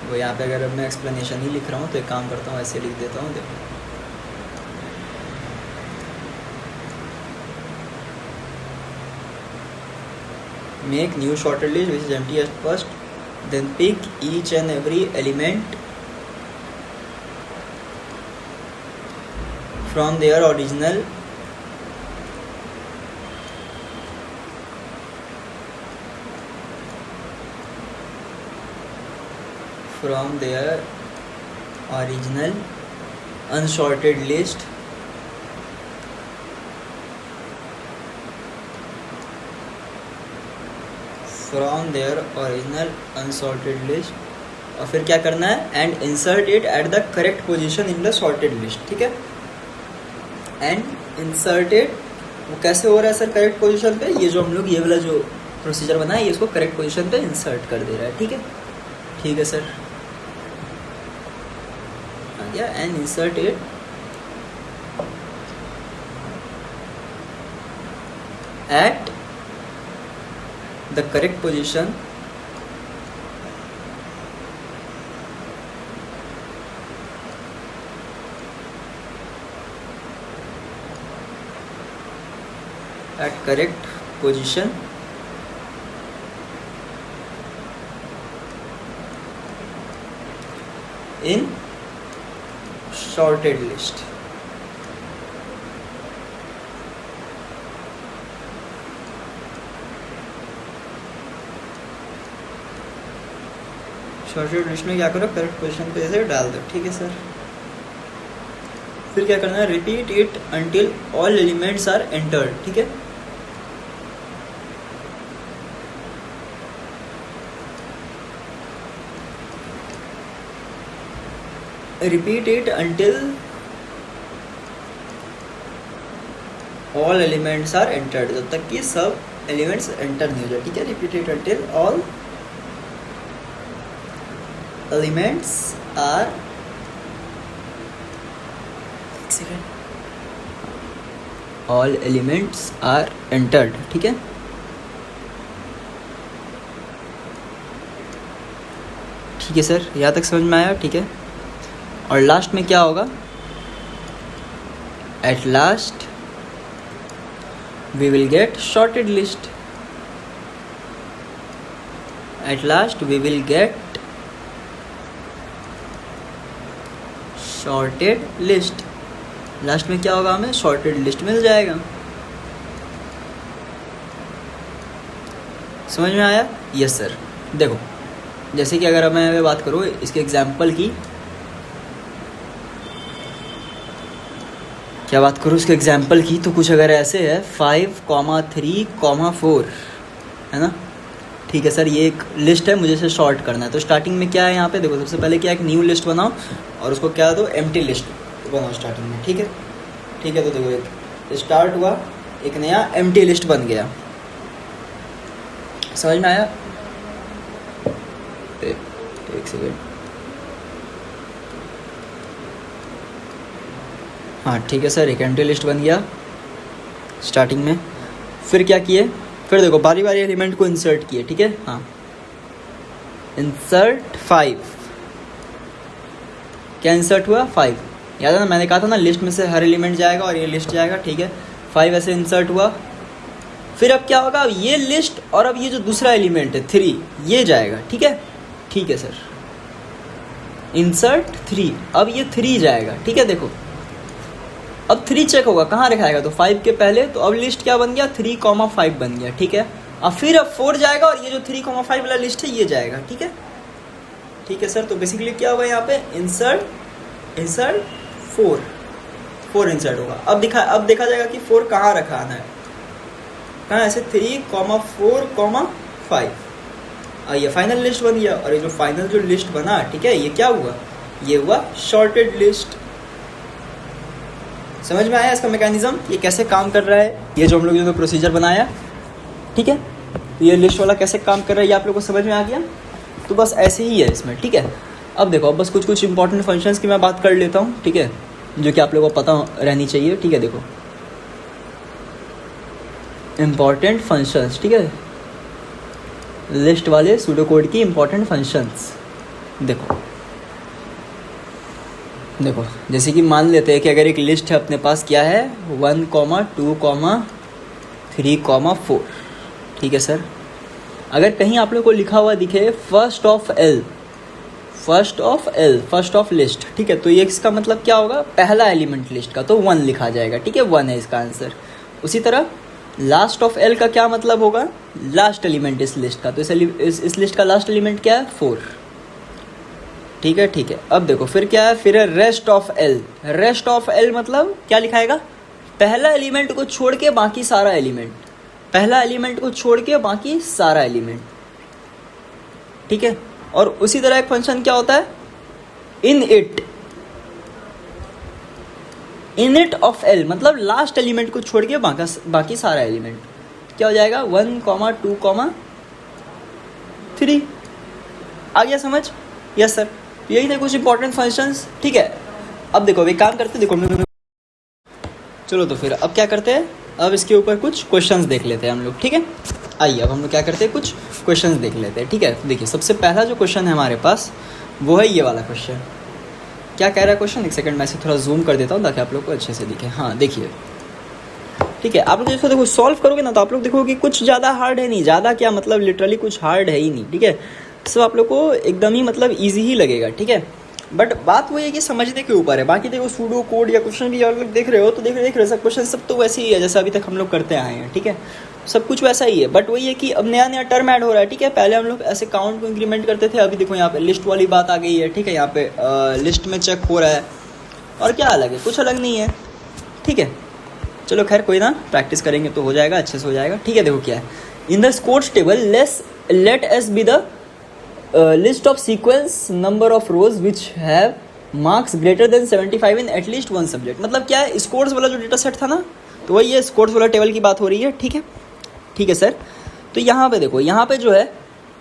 वो यहाँ पे अगर मैं एक्सप्लेनेशन ही लिख रहा हूँ तो एक काम करता हूँ ऐसे लिख देता हूँ। देखो make new sorted list which is empty at first, then pick each and every element from their original unsorted list और फिर क्या करना है, and insert it at the correct position in the sorted list. ठीक है, एंड इंसर्टेड वो कैसे हो रहा है सर करेक्ट पोजीशन पे, ये जो हम लोग ये वाला जो प्रोसीजर बना है ये इसको करेक्ट पोजीशन पे इंसर्ट कर दे रहा है। ठीक है, ठीक है सर, आ गया, and insert it at the correct position in sorted list। Sorted list में क्या करो, करेक्ट पोजीशन पे ऐसे डाल दो। ठीक है सर, फिर क्या करना है, repeat it until all elements are entered. ठीक है, repeat it until all elements are entered, जब तक कि सब एलिमेंट्स एंटर नहीं हो जाए। ठीक है, repeat it until all elements are, एक second, all elements are entered. ठीक है, ठीक है सर, यहाँ तक समझ में आया। ठीक है, और लास्ट में क्या होगा, at last we will get sorted list, at last we will get sorted list, last में क्या होगा, हमें शॉर्टेड लिस्ट मिल जाएगा। समझ में आया? Yes sir. देखो जैसे कि अगर मैं बात करूँ इसके एग्जाम्पल की, क्या बात करूँ इसके एग्जाम्पल की, तो कुछ अगर ऐसे है 5,3,4 है ना। ठीक है सर, ये एक लिस्ट है, मुझे इसे शॉर्ट करना है। तो स्टार्टिंग में क्या है यहाँ पे देखो, सबसे पहले क्या, एक न्यू लिस्ट बनाओ और उसको क्या दो, एम्प्टी लिस्ट बनाओ स्टार्टिंग में। ठीक है, ठीक है, तो देखो एक स्टार्ट हुआ, एक नया एम्प्टी लिस्ट बन गया। समझ में आया? एक सेकेंड, हाँ ठीक है सर, एक एम्प्टी लिस्ट बन गया स्टार्टिंग में। फिर क्या किए, फिर देखो बारी बारी एलिमेंट को इंसर्ट किए। ठीक है, हाँ, इंसर्ट 5, क्या इंसर्ट हुआ, 5। याद है ना, मैंने कहा था ना लिस्ट में से हर एलिमेंट जाएगा और ये लिस्ट जाएगा। ठीक है, 5 ऐसे इंसर्ट हुआ। फिर अब क्या होगा, ये लिस्ट और अब ये जो दूसरा एलिमेंट है 3, ये जाएगा। ठीक है, ठीक है सर, इंसर्ट 3, अब ये 3 जाएगा। ठीक है, देखो अब 3 चेक होगा कहाँ रखाएगा, तो 5 के पहले, तो अब लिस्ट क्या बन गया, 3,5 बन गया। ठीक है, अब फिर अब 4 जाएगा और ये जो 3,5 वाला लिस्ट है ये जाएगा। ठीक है, ठीक है सर। तो बेसिकली क्या होगा यहाँ पे, इंसर्ट 4 इंसर्ट होगा। अब देखा जाएगा कि 4 कहाँ रखाना है, कहाँ, ऐसे 3,4,5, ये फाइनल लिस्ट बन गया। और ये जो फाइनल जो लिस्ट बना, ठीक है, ये क्या हुआ, ये हुआ शॉर्टेड लिस्ट। समझ में आया इसका मैकेनिज्म, ये कैसे काम कर रहा है, ये जो हम लोग जो प्रोसीजर बनाया। ठीक है, तो ये लिस्ट वाला कैसे काम कर रहा है ये आप लोग को समझ में आ गया। तो बस ऐसे ही है इसमें। ठीक है, अब देखो, अब बस कुछ इंपॉर्टेंट फंक्शंस की मैं बात कर लेता हूँ। ठीक है, जो कि आप लोगों को पता रहनी चाहिए। ठीक है, देखो इम्पॉर्टेंट फंक्शंस, ठीक है, लिस्ट वाले सूडो कोड की इम्पॉर्टेंट फंक्शंस। देखो जैसे कि मान लेते हैं कि अगर एक लिस्ट है अपने पास, क्या है, 1, 2, 3, 4। ठीक है सर, अगर कहीं आप लोग को लिखा हुआ दिखे फर्स्ट ऑफ लिस्ट, ठीक है, तो ये इसका मतलब क्या होगा, पहला एलिमेंट लिस्ट का, तो 1 लिखा जाएगा, ठीक है, 1 है इसका आंसर। उसी तरह लास्ट ऑफ एल का क्या मतलब होगा, लास्ट एलिमेंट इस लिस्ट का, तो इस लिस्ट का लास्ट एलिमेंट क्या है, 4, ठीक है, ठीक है। अब देखो फिर क्या है, फिर है rest of L. Rest of L मतलब क्या लिखाएगा, पहला एलिमेंट को छोड़ के बाकी सारा एलिमेंट, पहला एलिमेंट को छोड़ के बाकी सारा एलिमेंट, ठीक है। और उसी तरह एक फंक्शन क्या होता है, इन इट ऑफ एल, मतलब लास्ट एलिमेंट को छोड़ के बाकी सारा एलिमेंट, क्या हो जाएगा, 1, 2, 3। आ गया समझ? Yes sir. यही थे कुछ इंपॉर्टेंट फंक्शंस, ठीक है। अब देखो अभी काम करते, देखो चलो तो फिर अब क्या करते हैं, अब इसके ऊपर कुछ क्वेश्चंस देख लेते हैं हम लोग, ठीक है। आइए अब हम लोग क्या करते हैं, कुछ क्वेश्चंस देख लेते हैं, ठीक है। तो देखिए सबसे पहला जो क्वेश्चन है हमारे पास वो है ये वाला क्वेश्चन। क्या कह रहा है क्वेश्चन, एक सेकंड मैं इसे थोड़ा जूम कर देता हूँ ताकि आप लोग को अच्छे से दिखे। हाँ देखिए, ठीक है, आप लोग जैसे देखो सॉल्व करोगे ना तो आप लोग देखोगे कि कुछ ज़्यादा हार्ड है नहीं, ज़्यादा क्या मतलब लिटरली कुछ हार्ड है ही नहीं, ठीक है। सब आप लोग को एकदम ही मतलब ईजी ही लगेगा, ठीक है। बट बात वही है कि समझने के ऊपर है। बाकी देखो सूडो कोड या क्वेश्चन भी आप लोग देख रहे हो तो देख रहे हो सब क्वेश्चन सब तो वैसे ही है जैसा अभी तक हम लोग करते आए हैं, ठीक है, सब कुछ वैसा ही है। बट वही है कि अब नया नया टर्म ऐड हो रहा है, ठीक है। पहले हम लोग ऐसे काउंट को इंक्रीमेंट करते थे, अभी देखो यहाँ पे लिस्ट वाली बात आ गई है, ठीक है। यहाँ पे लिस्ट में चेक हो रहा है, और क्या अलग है, कुछ अलग नहीं है, ठीक है। चलो खैर कोई ना, प्रैक्टिस करेंगे तो हो जाएगा, अच्छे से हो जाएगा, ठीक है। देखो क्या है, in the scores table let S be the list of sequence number of rows which have marks greater than 75 इन एटलीस्ट 1 सब्जेक्ट। मतलब क्या है, स्कोर्स वाला जो डेटा सेट था ना, तो वही है, स्कोर्स वाला टेबल की बात हो रही है, ठीक है, ठीक है सर। तो यहाँ पे देखो, यहाँ पे जो है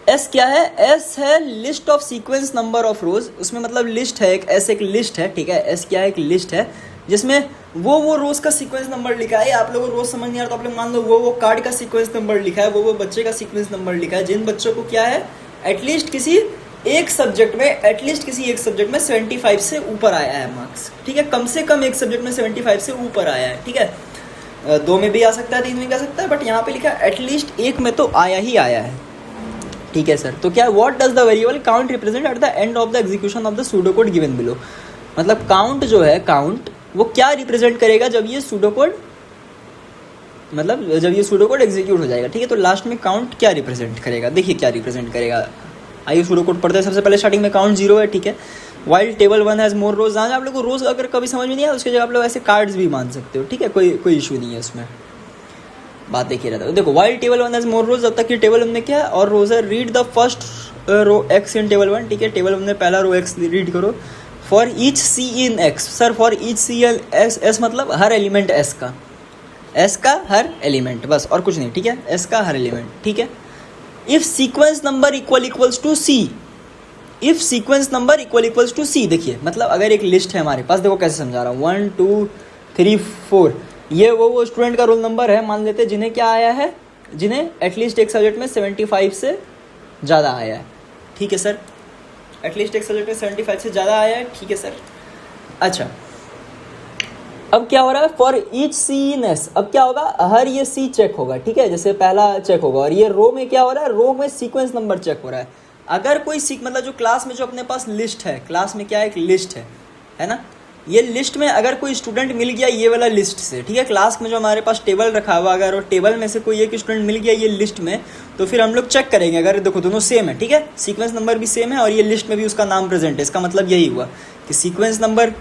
एस क्या है, एस है list of sequence number of रोज, उसमें मतलब लिस्ट है एक, एस एक लिस्ट है, ठीक है। एस क्या है, एक लिस्ट है जिसमें वो रोज का सीक्वेंस नंबर लिखा है। आप लोगों को रोज समझ नहीं आ रहा तो आप लोग मान लो वो कार्ड का सीक्वेंस नंबर लिखा है, वो बच्चे का सीक्वेंस नंबर लिखा है, जिन बच्चों को क्या है, एटलीस्ट किसी एक सब्जेक्ट में 75 से ऊपर आया है मार्क्स, ठीक है। कम से कम एक सब्जेक्ट में 75 से ऊपर आया है, ठीक है। 2 में भी आ सकता है, 3 में भी आ सकता है, बट यहाँ पे लिखा है एटलीस्ट 1 में तो आया ही आया है, ठीक है सर। तो क्या, what does the variable count represent at the end of the execution of the pseudo code given below. मतलब काउंट जो है, काउंट वो क्या रिप्रेजेंट करेगा जब ये सूडो कोड, मतलब जब ये सूडो कोड एग्जीक्यूट हो जाएगा, ठीक है। तो लास्ट में काउंट क्या रिप्रेजेंट करेगा, देखिए क्या रिप्रेजेंट करेगा। आइए सूडो कोड पढ़ते हैं। सबसे पहले स्टार्टिंग में काउंट 0 है, ठीक है। वाइल टेबल 1 हैज़ मोर रोज, आप लोग को रोज अगर कभी समझ में नहीं आया उसके जगह आप लोग ऐसे कार्ड्स भी मान सकते हो, ठीक है, कोई इशू नहीं है उसमें, बात देखिए रहता है। देखो while table 1 has more rows, जब तक कि टेबल 1 में क्या है और रोज है, read the first row x in table 1, ठीक है। टेबल 1 में पहला रो एक्स रीड करो। For each C in X, sir for each C in X, S मतलब हर एलिमेंट एस का हर एलिमेंट, बस और कुछ नहीं, ठीक है, एस का हर एलिमेंट, ठीक है। If sequence number equals to C, if sequence number equals to C, देखिए मतलब अगर एक लिस्ट है हमारे पास, देखो कैसे समझा रहा हूँ, 1 2 3 4, ये वो स्टूडेंट का रोल नंबर है, मान लेते हैं, जिन्हें क्या आया है, जिन्हें एटलीस्ट एक सब्जेक्ट में 75 से ज़्यादा आया है, ठीक है सर। एटलीस्ट एक सब्जेक्ट में 75 से ज़्यादा आया है, ठीक है सर। अच्छा अब क्या हो रहा है, for each C in S, अब क्या होगा, हर ये सी चेक होगा, ठीक है, जैसे पहला चेक होगा। और ये रो में क्या हो रहा है, रो में सीक्वेंस नंबर चेक हो रहा है। अगर कोई मतलब जो क्लास में जो अपने पास लिस्ट है, क्लास में क्या है, एक लिस्ट है ना, ये लिस्ट में अगर कोई स्टूडेंट मिल गया ये वाला लिस्ट से, ठीक है, क्लास में जो हमारे पास टेबल रखा हुआ, अगर वो टेबल में से कोई एक स्टूडेंट मिल गया ये लिस्ट में, तो फिर हम लोग चेक करेंगे, अगर देखो दोनों सेम है, ठीक है, सीक्वेंस नंबर भी सेम है और ये लिस्ट में भी उसका नाम प्रेजेंट है, इसका मतलब यही हुआ कि सीक्वेंस नंबर,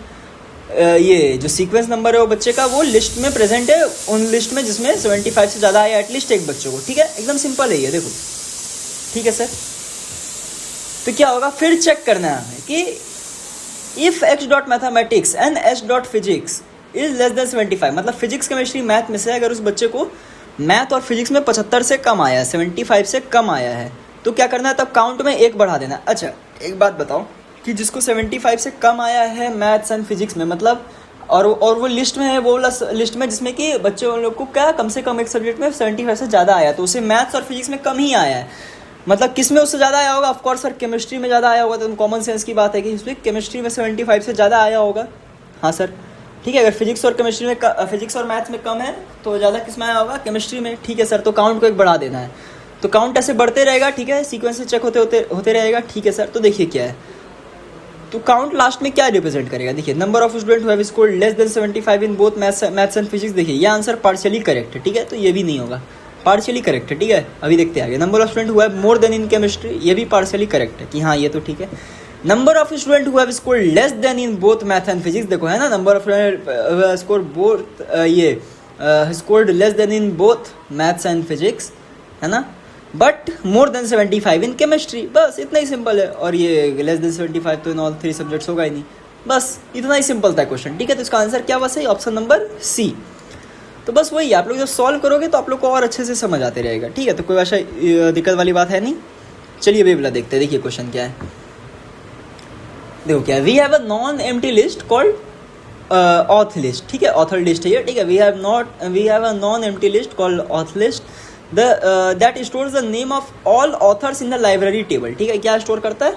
ये जो सीक्वेंस नंबर है वो बच्चे का वो लिस्ट में प्रेजेंट है, उन लिस्ट में जिसमें 75 से ज़्यादा आया एटलीस्ट एक बच्चों को, ठीक है, एकदम सिंपल है ये, देखो, ठीक है सर। तो क्या होगा, फिर चेक करना है कि if x dot mathematics and H dot physics is less than 75, मतलब फिजिक्स केमिस्ट्री मैथ में से अगर उस बच्चे को मैथ और फिजिक्स में 75 से कम आया है, 75 से कम आया है, तो क्या करना है, तब काउंट में 1 बढ़ा देना। अच्छा एक बात बताओ कि जिसको 75 से कम आया है मैथ्स एंड फिजिक्स में, मतलब और वो लिस्ट में है, वो लिस्ट में जिसमें कि बच्चे उन लोग को क्या कम से कम एक सब्जेक्ट में 75 से ज़्यादा आया, तो उसे मैथ्स और फिजिक्स में कम ही आया है, मतलब किस में उससे ज़्यादा आया होगा, ऑफकोर्स सर केमिस्ट्री में ज़्यादा आया होगा, तो कॉमन सेंस की बात है कि इसमें केमिस्ट्री में 75 से ज़्यादा आया होगा, हाँ सर, ठीक है। अगर फिजिक्स और केमिस्ट्री में, फिजिक्स और मैथ्स में कम है तो ज़्यादा किस में आया होगा, केमिस्ट्री में, ठीक है सर। तो काउंट को 1 बढ़ा देना है। तो काउंट ऐसे बढ़ते रहेगा, ठीक है, सीक्वेंस से चेक होते होते होते रहेगा, ठीक है सर। तो देखिए क्या है, तो काउंट लास्ट में क्या रिप्रेजेंट करेगा, देखिए number of student who have scored less then 75 in both maths and physics. देखिए ये आंसर पार्शियली करेक्ट है, ठीक है, तो ये भी नहीं होगा, पार्शियली करेक्ट है, ठीक है। अभी देखते हैं आगे, number of student who have more then in chemistry, ये भी पार्शियली करेक्ट है कि हाँ ये तो ठीक है। Number of student who have scored less than in both math and physics, देखो है ना, number of student score both ये scored less than in both maths and physics, है ना, but more than 75 in chemistry, बस इतना ही सिंपल है। और ये लेस देन 75 तो इन ऑल 3 सब्जेक्ट्स होगा ही नहीं, बस इतना ही सिंपल था क्वेश्चन, ठीक है। तो इसका आंसर क्या बस है, ऑप्शन नंबर सी। तो बस वही, आप लोग जब सॉल्व करोगे तो आप लोग को और अच्छे से समझ आते रहेगा, ठीक है। तो कोई ऐसा दिक्कत वाली बात है नहीं। चलिए अभी वाला देखते हैं, देखिए क्वेश्चन क्या है, देखो क्या है, we have a non empty list called author list, ठीक है, ऑथर लिस्ट है ये, ठीक है। We have a non empty list called author list that stores the name of all authors in the library table, ठीक है। क्या स्टोर करता है,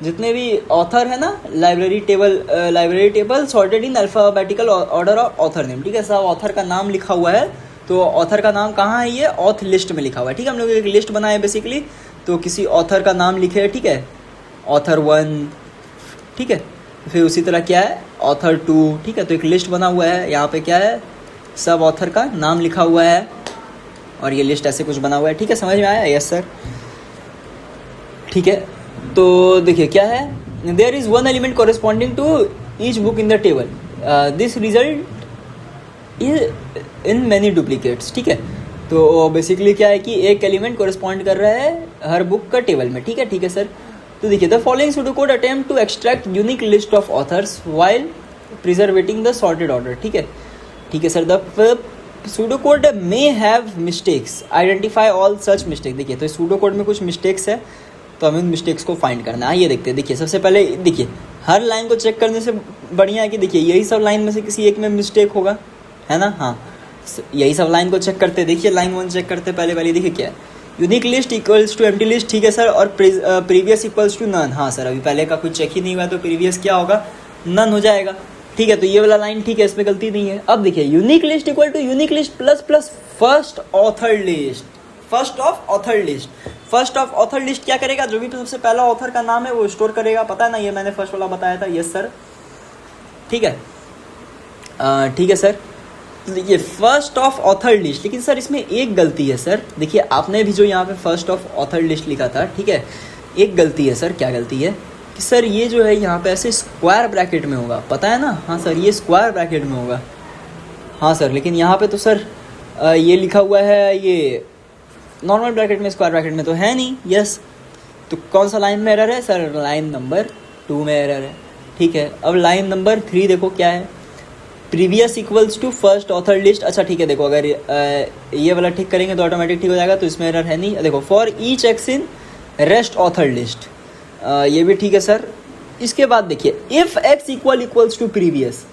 जितने भी ऑथर है ना, library table sorted in alphabetical order of author name, ठीक है। सब ऑथर का नाम लिखा हुआ है, तो ऑथर का नाम कहाँ है, ये ऑथ लिस्ट में लिखा हुआ है, ठीक है। हम लोग एक लिस्ट बनाए बेसिकली, तो किसी ऑथर का नाम लिखे, ठीक है, ऑथर 1, ठीक है, फिर उसी तरह क्या है ऑथर 2, ठीक है। तो एक लिस्ट बना हुआ है, यहाँ पे क्या है, सब ऑथर का नाम लिखा हुआ है, और ये लिस्ट ऐसे कुछ बना हुआ है, ठीक है, समझ में आया, यस सर, ठीक है। तो देखिए क्या है, there is one element corresponding to each book in the table, this result is in many duplicates, ठीक है। तो बेसिकली क्या है कि एक एलिमेंट कॉरेस्पॉन्ड कर रहा है हर बुक का टेबल में, ठीक है, ठीक है सर। तो देखिए, the following pseudocode attempt to extract unique list of authors while preserving the sorted order, ठीक है, ठीक है sir. The pseudocode may have mistakes, identify all such mistake. देखिए तो सूडोकोड में कुछ मिस्टेक्स है, तो हमें उन मिस्टेक्स को फाइंड करना है। ये देखते हैं, देखिए सबसे पहले देखिए, हर लाइन को चेक करने से बढ़िया है कि देखिए यही सब लाइन में से किसी एक में मिस्टेक होगा, है ना, हाँ, यही सब लाइन को चेक करते, देखिए लाइन 1 चेक करते पहले देखिए क्या है, unique list equals to empty list, ठीक है सर, और प्रीवियस इक्वल्स टू नन, हाँ सर, अभी पहले का कुछ चेक ही नहीं हुआ तो प्रीवियस क्या होगा, नन हो जाएगा, ठीक है। तो ये वाला लाइन ठीक है, इसमें गलती नहीं है। अब देखिए, unique list equal to unique list plus plus first author list, first of author list, first of author list क्या करेगा, जो भी सबसे पहला ऑथर का नाम है वो स्टोर करेगा, पता है ना, ये मैंने फर्स्ट वाला बताया था, यस सर, ठीक है, ठीक है सर। देखिए फर्स्ट ऑफ ऑथर लिस्ट, लेकिन सर इसमें एक गलती है सर, देखिए आपने भी जो यहाँ पे फर्स्ट ऑफ ऑथर लिस्ट लिखा था, ठीक है, एक गलती है सर, क्या गलती है कि सर ये जो है यहाँ पे ऐसे स्क्वायर ब्रैकेट में होगा, पता है ना, हाँ सर, ये स्क्वायर ब्रैकेट में होगा, हाँ सर, लेकिन यहाँ पे तो सर ये लिखा हुआ है, ये नॉर्मल ब्रैकेट में, स्क्वायर ब्रैकेट में तो है नहीं, यस। तो कौन सा लाइन में एरर है सर, लाइन नंबर 2 में एरर है, ठीक है। अब लाइन नंबर 3 देखो क्या है, previous equals to first author list, अच्छा ठीक है, देखो अगर ये वाला ठीक करेंगे तो ऑटोमेटिक ठीक हो जाएगा, तो इसमें एरर है नहीं। देखो for each x in rest author list, ये भी ठीक है सर। इसके बाद देखिए, if x equals to previous,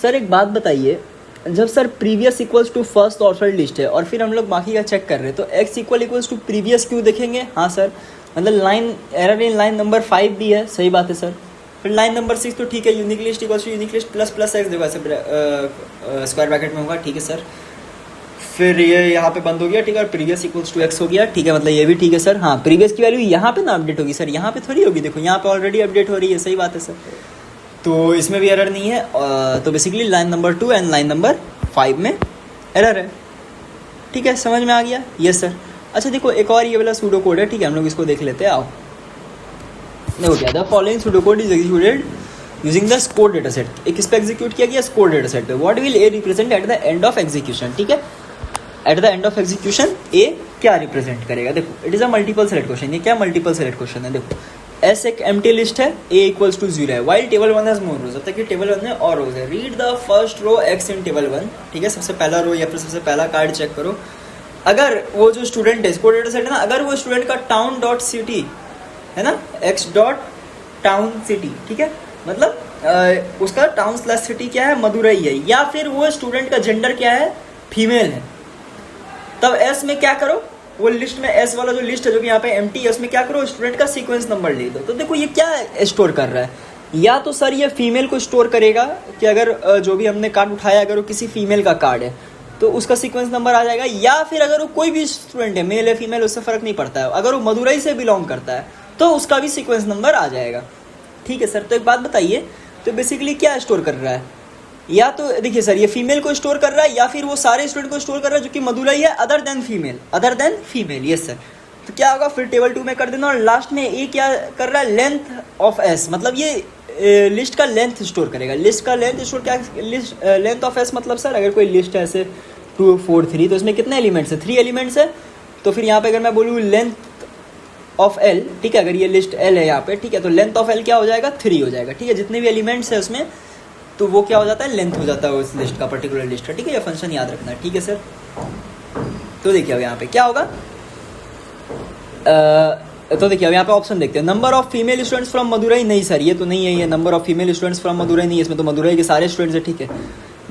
sir एक बात बताइए, जब sir previous equals to first author list है और फिर हम लोग बाकी का चेक कर रहे हैं, तो एक्स इक्वल्स टू प्रीवियस क्यों देखेंगे, हाँ सर, मतलब line error in line number 5 भी है, सही बात है सर। फिर लाइन नंबर 6 तो ठीक है, unique list equals to unique list plus plus x, देखो ऐसे स्क्वायर ब्रैकेट में होगा, ठीक है सर। फिर ये यहाँ पे बंद हो गया, ठीक है, और प्रीवियस इक्वल्स टू एक्स हो गया, ठीक है, मतलब ये भी ठीक है सर। हाँ, प्रीवियस की वैल्यू यहाँ पे ना अपडेट होगी सर, यहाँ पे थोड़ी होगी, देखो यहाँ पे ऑलरेडी अपडेट हो रही है, सही बात है सर, तो इसमें भी एरर नहीं है। तो basically line number 2 and line number 5 में एरर है, ठीक है, समझ में आ गया, यस सर। अच्छा देखो एक और ये वाला सूडो कोड है, ठीक है, हम लोग इसको देख लेते हैं, आओ देखो क्या था, following pseudo code is executed using the score data set, एक इस पे एग्जीक्यूट किया गया स्कोर डेटा सेट पे, what will A represent at the end of execution, ठीक है, at the end of execution A क्या रिप्रेजेंट करेगा, देखो it is a multiple select question, ये क्या मल्टीपल सेलेक्ट क्वेश्चन है, देखो एस एक एम्प्टी लिस्ट है, ए इक्वल्स टू 0 है, while table 1 has more rows, जब तक कि टेबल 1 में और रोज है, read the first row x in table 1, ठीक है, सबसे पहला रो या फिर सबसे पहला कार्ड चेक करो, अगर वो जो स्टूडेंट है, स्कोर डेटा सेट है ना, अगर वो स्टूडेंट का टाउन डॉट सिटी है ना, एक्स डॉट टाउन सिटी, ठीक है, मतलब उसका टाउन स्लैश सिटी क्या है, मदुरई है, या फिर वो स्टूडेंट का जेंडर क्या है, फीमेल है, तब एस में क्या करो, वो लिस्ट में एस वाला जो लिस्ट है जो कि यहाँ पे एम्प्टी है, उसमें क्या करो, स्टूडेंट का सीक्वेंस नंबर ले दो। तो देखो ये क्या स्टोर कर रहा है, या तो सर ये फीमेल को स्टोर करेगा कि अगर जो भी हमने कार्ड उठाया अगर वो किसी फीमेल का कार्ड है, तो उसका सीक्वेंस नंबर आ जाएगा। या फिर अगर वो कोई भी स्टूडेंट है, मेल है फीमेल, उससे फ़र्क नहीं पड़ता है, अगर वो मदुरई से बिलोंग करता है तो उसका भी सीक्वेंस नंबर आ जाएगा। ठीक है सर। तो एक बात बताइए, तो बेसिकली क्या स्टोर कर रहा है? या तो देखिए सर, ये फीमेल को स्टोर कर रहा है या फिर वो सारे स्टूडेंट को स्टोर कर रहा है जो कि मदुरई है other than female. Yes sir. तो क्या होगा फिर टेबल 2 में कर देना। और लास्ट में ए क्या कर रहा है, लेंथ ऑफ एस, मतलब ये लिस्ट का लेंथ स्टोर करेगा। लिस्ट का लेंथ स्टोर क्या, लिस्ट लेंथ ऑफ एस मतलब सर अगर कोई लिस्ट है ऐसे 2 4 3 तो इसमें कितने एलिमेंट्स है, 3 एलिमेंट्स है। तो फिर यहाँ पे अगर मैं बोलूँ लेंथ ऑफ एल, ठीक है, अगर ये लिस्ट एल है यहाँ पे, ठीक है, तो लेंथ ऑफ एल क्या हो जाएगा, 3 हो जाएगा। ठीक है, जितने भी एलिमेंट्स है उसमें तो वो क्या हो जाता है, लेंथ हो जाता है उस लिस्ट का, पर्टिकुलर लिस्ट का। ठीक है, ये फंक्शन याद रखना है। ठीक है सर। तो देखिए अब यहाँ पे क्या होगा, तो देखिए अब यहाँ पे ऑप्शन देखते हैं। Number of female students from Madurai, नहीं सर ये तो नहीं है, ये number of female students from Madurai नहीं है, इसमें तो मदुरई के सारे स्टूडेंट्स है। ठीक है,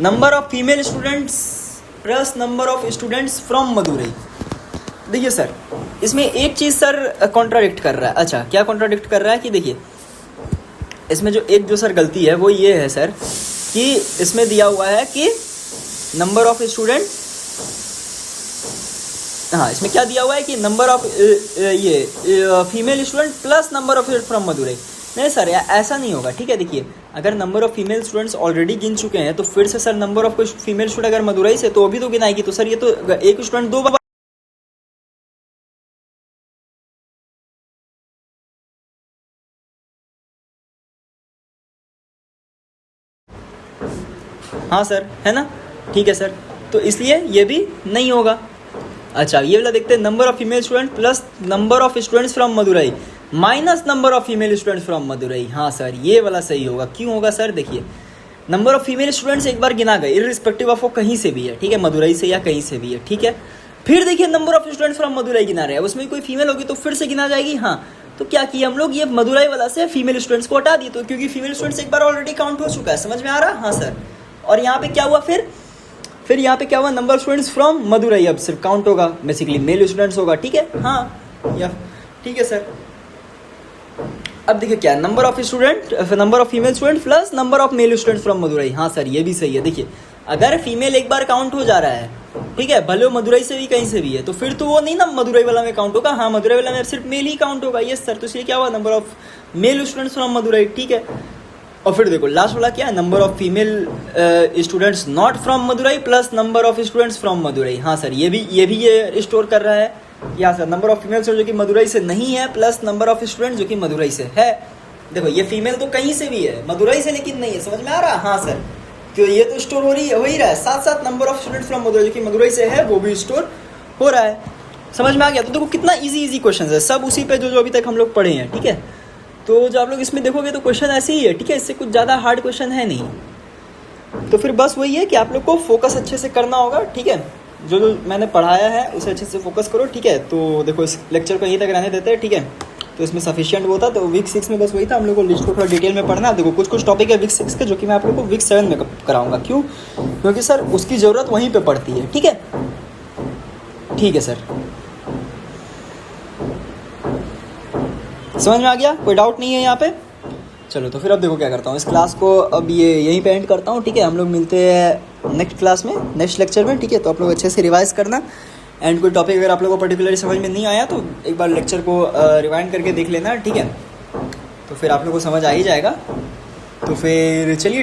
number of female students plus number of students from Madurai. देखिए सर, इसमें एक चीज़ सर कॉन्ट्राडिक्ट कर रहा है। अच्छा, क्या कॉन्ट्राडिक्ट कर रहा है कि देखिए इसमें जो एक जो सर गलती है वो ये है सर कि इसमें दिया हुआ है कि नंबर ऑफ स्टूडेंट, हाँ इसमें क्या दिया हुआ है कि नंबर ऑफ ये female student plus number of from Madurai. नहीं सर ऐसा नहीं होगा। ठीक है, देखिए अगर number of female students already गिन चुके हैं तो फिर से सर नंबर ऑफ कोई फीमेल स्टूडेंट अगर मदुरई से तो वो भी तो गिनाएगी। तो सर ये तो एक स्टूडेंट 2 बार, हाँ सर है ना। ठीक है सर, तो इसलिए ये भी नहीं होगा। अच्छा ये वाला देखते हैं, number of female student plus number of students from Madurai minus number of female students from Madurai. हाँ सर ये वाला सही होगा। क्यों होगा सर, देखिए नंबर ऑफ फीमेल स्टूडेंट्स एक बार गिना गए इररिस्पेक्टिव ऑफ वो कहीं से भी है, ठीक है, मदुरई से या कहीं से भी है। ठीक है, फिर देखिए number of students from Madurai गिना रहे हैं, उसमें कोई फीमेल होगी तो फिर से गिना जाएगी। हाँ, तो क्या किया हम लोग, ये मदुरई वाला से फीमेल स्टूडेंट्स को हटा दिए, तो क्योंकि फीमेल स्टूडेंट्स एक बार ऑलरेडी काउंट हो चुका है। समझ में आ रहा है? हाँ सर। और यहाँ पे क्या हुआ, फिर यहाँ पे क्या हुआ, number of students from Madurai अब सिर्फ काउंट होगा, बेसिकली मेल स्टूडेंट्स होगा। ठीक है, हाँ या ठीक है सर। अब देखिए क्या, number of student, number of female student plus number of male students from Madurai. हाँ सर ये भी सही है। देखिए अगर फीमेल एक बार काउंट हो जा रहा है, ठीक है, भले वो मदुरई से भी कहीं से भी है, तो फिर तो वो नहीं ना मदुरई वाला में काउंट होगा। हाँ, मदुरई वाला में सिर्फ मेल ही काउंट होगा। यस सर, तो इसलिए क्या हुआ, number of male students from Madurai. ठीक है, और फिर देखो लास्ट वाला क्या है, number of female students not from Madurai plus number of students from Madurai. हाँ सर ये भी स्टोर कर रहा है। यहाँ सर नंबर ऑफ फीमेल जो कि मदुरई से नहीं है प्लस नंबर ऑफ स्टूडेंट जो कि मदुरई से है। देखो ये फीमेल तो कहीं से भी है, मदुरई से लेकिन नहीं है। समझ में आ रहा है? हाँ सर, तो ये तो स्टोर हो ही रहा है, साथ साथ number of student from Madurai जो कि मदुरई से है वो भी स्टोर हो रहा है। समझ में आ गया? तो देखो कितना इजी क्वेश्चन है, सब उसी पे जो अभी तक हम लोग पढ़े हैं। ठीक है, तो जो आप लोग इसमें देखोगे तो क्वेश्चन ऐसे ही है। ठीक है, इससे कुछ ज़्यादा हार्ड क्वेश्चन है नहीं। तो फिर बस वही है कि आप लोग को फोकस अच्छे से करना होगा। ठीक है, जो मैंने पढ़ाया है उसे अच्छे से फोकस करो। ठीक है, तो देखो इस लेक्चर को यहीं तक रहने देते हैं। ठीक है, तो इसमें सफिशिएंट वो था। तो वीक 6 में बस वही था, हम लोग को लिस्ट को थोड़ा डिटेल में पढ़ना। देखो कुछ टॉपिक है वीक 6 के जो कि मैं आप लोग को वीक 7 में कराऊंगा। क्यों? क्योंकि सर उसकी ज़रूरत वहीं पे पड़ती है। ठीक है, ठीक है सर, समझ में आ गया? कोई डाउट नहीं है यहाँ पे? चलो तो फिर अब देखो क्या करता हूँ, इस क्लास को अब ये यहीं पे एंड करता हूँ। ठीक है, हम लोग मिलते हैं नेक्स्ट क्लास में, नेक्स्ट लेक्चर में। ठीक है, तो आप लोग अच्छे से रिवाइज करना। एंड कोई टॉपिक अगर आप लोगों को पर्टिकुलरली समझ में नहीं आया तो एक बार लेक्चर को रिवाइंड करके देख लेना। ठीक है, तो फिर आप लोगों को समझ आ ही जाएगा। तो फिर चलिए।